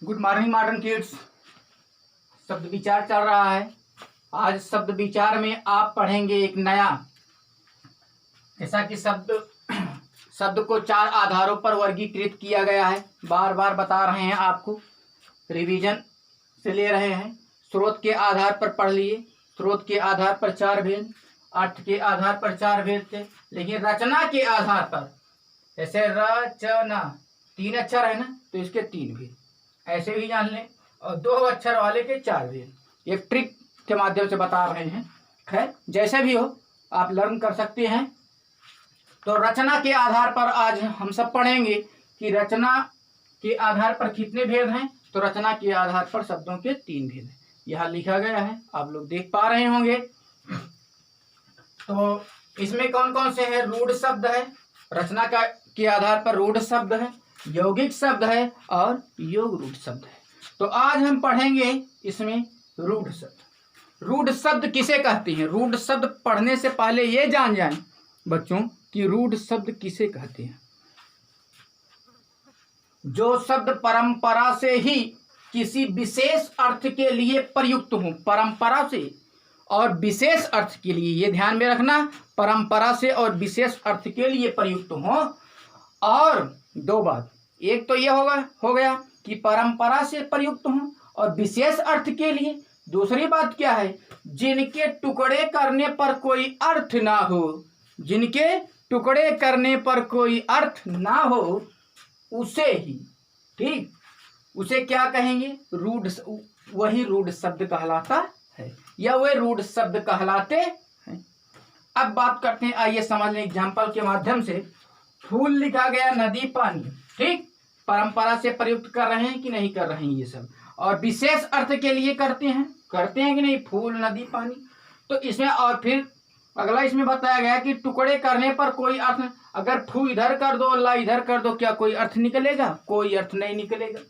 Good morning modern kids. शब्द विचार चल रहा है। आज शब्द विचार में आप पढ़ेंगे एक नया, जैसा कि शब्द को 4 आधारों पर वर्गीकृत किया गया है। बार बार बता रहे हैं आपको, रिवीजन से ले रहे हैं। स्रोत के आधार पर पढ़ लिए। स्रोत के आधार पर 4 भेद, अर्थ के आधार पर 4 भेद थे, लेकिन रचना के आधार पर, जैसे रचना 3 अक्षर है ना, तो इसके 3 भेद ऐसे भी जान लें, और 2 अक्षर वाले के 4 भेद। एक ट्रिक के माध्यम से बता रहे हैं। खैर, जैसे भी हो आप लर्न कर सकते हैं। तो रचना के आधार पर आज हम सब पढ़ेंगे कि रचना के आधार पर कितने भेद हैं। तो रचना के आधार पर शब्दों के 3 भेद हैं, यहाँ लिखा गया है, आप लोग देख पा रहे होंगे। तो इसमें कौन कौन से हैं? रूढ़ शब्द है, रचना के आधार पर रूढ़ शब्द है, यौगिक शब्द है और योग रूढ़ शब्द है। तो आज हम पढ़ेंगे इसमें रूढ़ शब्द। रूढ़ शब्द किसे कहते हैं? रूढ़ शब्द पढ़ने से पहले ये जान जाएं बच्चों कि रूढ़ शब्द किसे कहते हैं। जो शब्द परंपरा से ही किसी विशेष अर्थ के लिए प्रयुक्त हो, परंपरा से और विशेष अर्थ के लिए, ये ध्यान में रखना, परंपरा से और विशेष अर्थ के लिए प्रयुक्त हो। और 2 बात, एक तो ये हो गया कि परंपरा से प्रयुक्त हो और विशेष अर्थ के लिए। दूसरी बात क्या है? जिनके टुकड़े करने पर कोई अर्थ ना हो, जिनके टुकड़े करने पर कोई अर्थ ना हो, उसे ही, ठीक, उसे क्या कहेंगे? रूढ़, वही रूढ़ शब्द कहलाता है, या वे रूढ़ शब्द कहलाते हैं। अब बात करते हैं, आइए समझ लें एग्जाम्पल के माध्यम से। फूल लिखा गया, नदी पानी, ठीक, परंपरा से प्रयुक्त कर रहे हैं कि नहीं कर रहे हैं ये सब, और विशेष अर्थ के लिए करते हैं कि नहीं, फूल नदी पानी। तो इसमें और फिर अगला इसमें बताया गया कि टुकड़े करने पर कोई अर्थ, अगर फू इधर कर दो ला इधर कर दो, क्या कोई अर्थ निकलेगा? कोई अर्थ नहीं निकलेगा।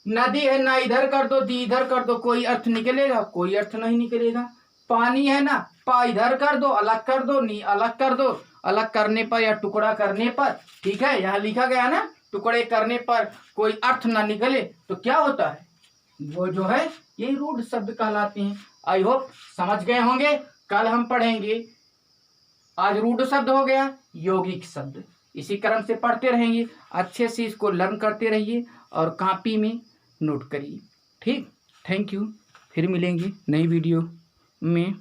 नदी है ना, इधर कर दो दी इधर कर दो, कोई अर्थ निकलेगा? कोई अर्थ नहीं निकलेगा। पानी है ना, पा इधर कर दो अलग कर दो, नी अलग कर दो, अलग करने पर या टुकड़ा करने पर, ठीक है, यहाँ लिखा गया ना, टुकड़े करने पर कोई अर्थ ना निकले तो क्या होता है? वो जो है ये रूढ़ शब्द कहलाते हैं। आई होप समझ गए होंगे। कल हम पढ़ेंगे, आज रूढ़ शब्द हो गया, यौगिक शब्द। इसी क्रम से पढ़ते रहेंगे, अच्छे से इसको लर्न करते रहिए और कॉपी में नोट करिए, ठीक। थैंक यू, फिर मिलेंगे नई वीडियो में।